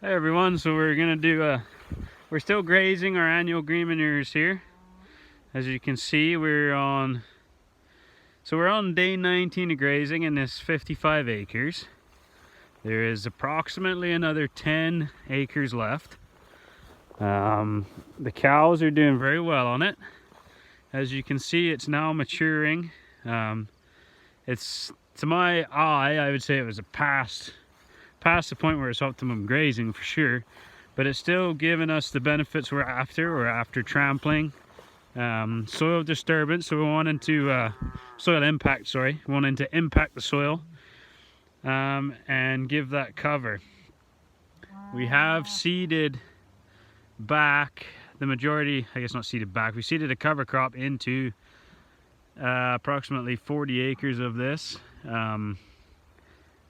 Hey everyone, so we're gonna do we're still grazing our annual green manures here. As you can see, we're on day 19 of grazing in this 55 acres. There is approximately another 10 acres left. The cows are doing very well on it. As you can see, it's now maturing. It's, to my eye, I would say it was past the point where it's optimum grazing for sure, but it's still giving us the benefits we're after trampling, soil disturbance. So we're wanting to soil impact, wanting to impact the soil and give that cover. We have seeded back the majority, I guess not seeded back, we seeded a cover crop into approximately 40 acres of this.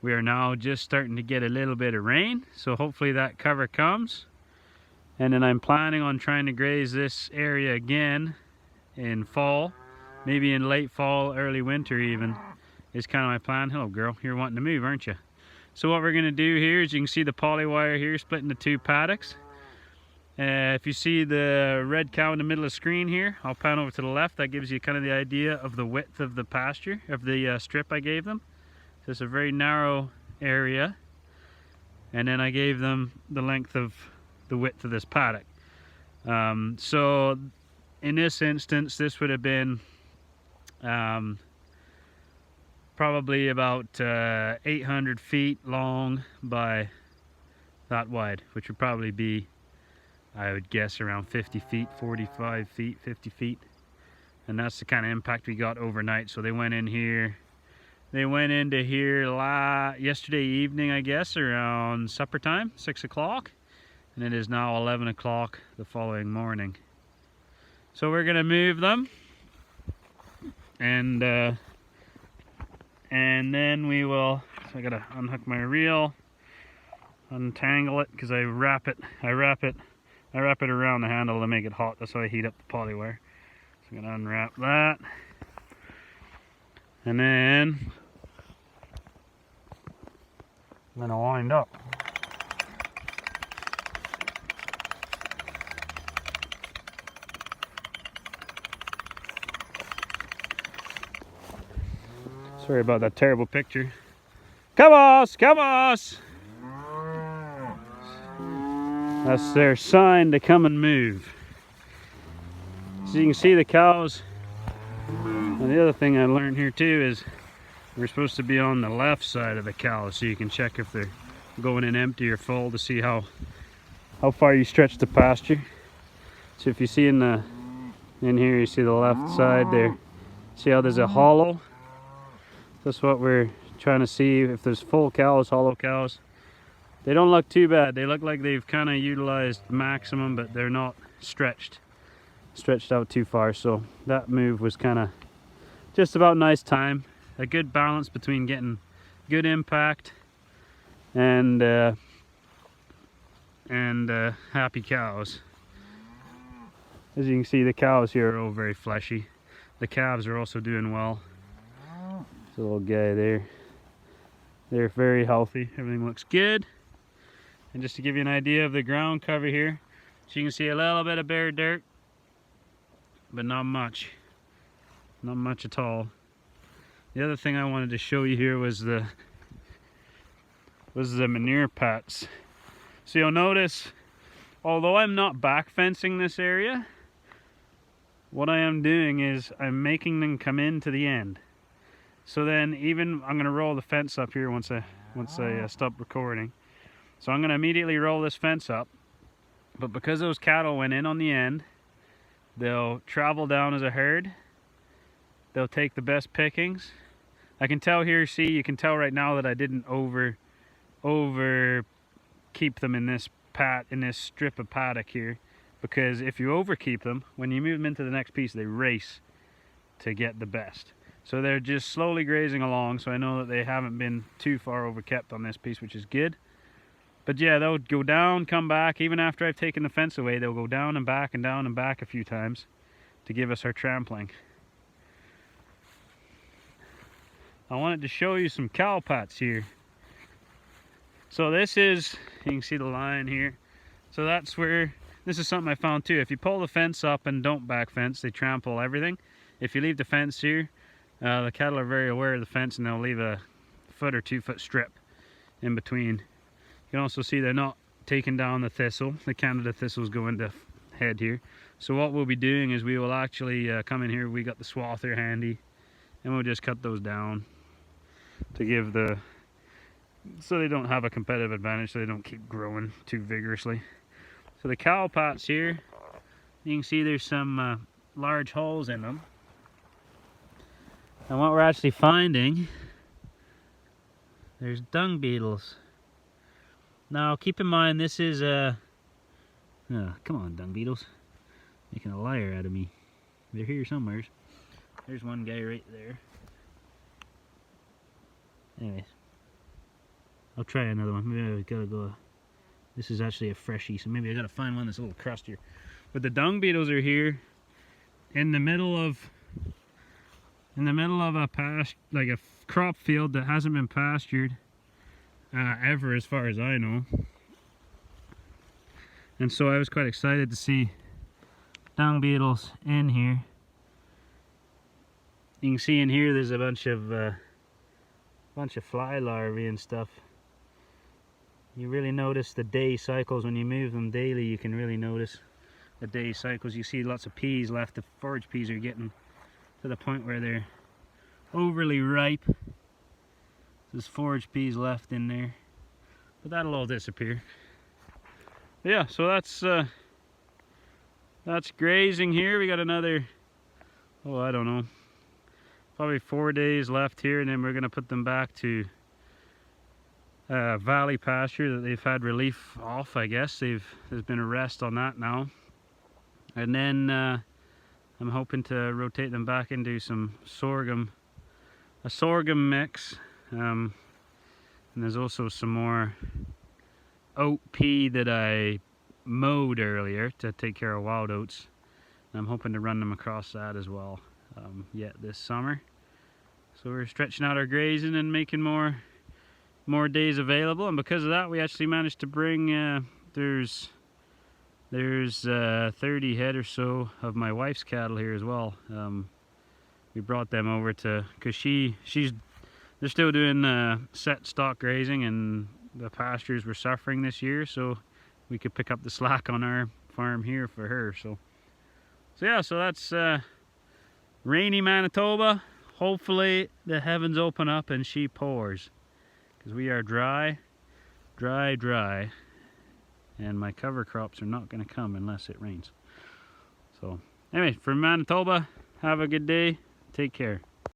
We are now just starting to get a little bit of rain, so hopefully that cover comes. And then I'm planning on trying to graze this area again in fall, maybe in late fall, early winter even, is kind of my plan. Hello girl, you're wanting to move, aren't you? So what we're going to do here is, you can see the poly wire here split into two paddocks. If you see the red cow in the middle of the screen here, I'll pan over to the left. That gives you kind of the idea of the width of the pasture, of the strip I gave them. So it's a very narrow area, and then I gave them the length of the width of this paddock. So in this instance, this would have been probably about 800 feet long by that wide, which would probably be, I would guess, around 50 feet, 45 feet, 50 feet. And that's the kind of impact we got overnight. So they went in here. They went into here yesterday evening, I guess, around supper time, 6 o'clock. And it is now 11 o'clock the following morning. So we're going to move them. And then we will, so I got to unhook my reel, untangle it, because I wrap it around the handle to make it hot. That's how I heat up the poly wire. So I'm going to unwrap that. And then I'm going to wind up. Sorry about that terrible picture. Come on, come on! That's their sign to come and move. So you can see the cows. And the other thing I learned here too is we're supposed to be on the left side of the cows, so you can check if they're going in empty or full to see how far you stretch the pasture. So if you see in here, you see the left side there. See how there's a hollow? That's what we're trying to see, if there's full cows, hollow cows. They don't look too bad. They look like they've kind of utilized maximum, but they're not stretched out too far. So that move was kind of just about nice time. A good balance between getting good impact and happy cows. As you can see, the cows here are all very fleshy. The calves are also doing well. There's a little guy there. They're very healthy. Everything looks good. And just to give you an idea of the ground cover here, so you can see a little bit of bare dirt, but not much. Not much at all. The other thing I wanted to show you here was the manure pats. So you'll notice, although I'm not back fencing this area, what I am doing is I'm making them come into the end. So then I'm going to roll the fence up here once I stop recording. So I'm going to immediately roll this fence up. But because those cattle went in on the end, they'll travel down as a herd. They'll take the best pickings. I can tell here, see, you can tell right now that I didn't over keep them in this strip of paddock here, because if you overkeep them, when you move them into the next piece, they race to get the best. So they're just slowly grazing along, so I know that they haven't been too far overkept on this piece, which is good. But yeah, they'll go down, come back. Even after I've taken the fence away, they'll go down and back a few times to give us our trampling. I wanted to show you some cow pats here. So this is, You can see the line here. So that's where, this is something I found too. If you pull the fence up and don't back fence, they trample everything. If you leave the fence here, the cattle are very aware of the fence and they'll leave a 1 or 2 foot strip in between. You can also see they're not taking down the thistle. The Canada thistles go into head here. So what we'll be doing is we will actually come in here. We got the swather handy, and we'll just cut those down to give the, so they don't have a competitive advantage, so they don't keep growing too vigorously. So the cow pats here, you can see there's some large holes in them. And what we're actually finding, there's dung beetles. Now keep in mind this is a, come on dung beetles, making a liar out of me. They're here somewhere. There's one guy right there. Anyways, I'll try another one. Maybe I gotta go. This is actually a freshie, so maybe I gotta find one that's a little crustier. But the dung beetles are here in the middle of a pasture, like a crop field that hasn't been pastured ever, as far as I know. And so I was quite excited to see dung beetles in here. You can see in here there's a bunch of fly larvae and stuff. You really notice the day cycles when you move them daily. You can really notice the day cycles. You see lots of peas left. The forage peas are getting to the point where they're overly ripe. There's forage peas left in there, but that'll all disappear. Yeah, so that's grazing here. We got another, oh, I don't know, probably 4 days left here, and then we're gonna put them back to valley pasture that they've had relief off. I guess there's been a rest on that now, and then I'm hoping to rotate them back into some sorghum, a sorghum mix, and there's also some more oat pea that I mowed earlier to take care of wild oats. I'm hoping to run them across that as well yet this summer. So we're stretching out our grazing and making more days available, and because of that we actually managed to bring there's 30 head or so of my wife's cattle here as well. We brought them over to, because they're still doing set stock grazing, and the pastures were suffering this year, so we could pick up the slack on our farm here for her. So yeah, so that's rainy Manitoba. Hopefully the heavens open up and she pours, because we are dry, and my cover crops are not going to come unless it rains. So anyway, from Manitoba, have a good day, take care.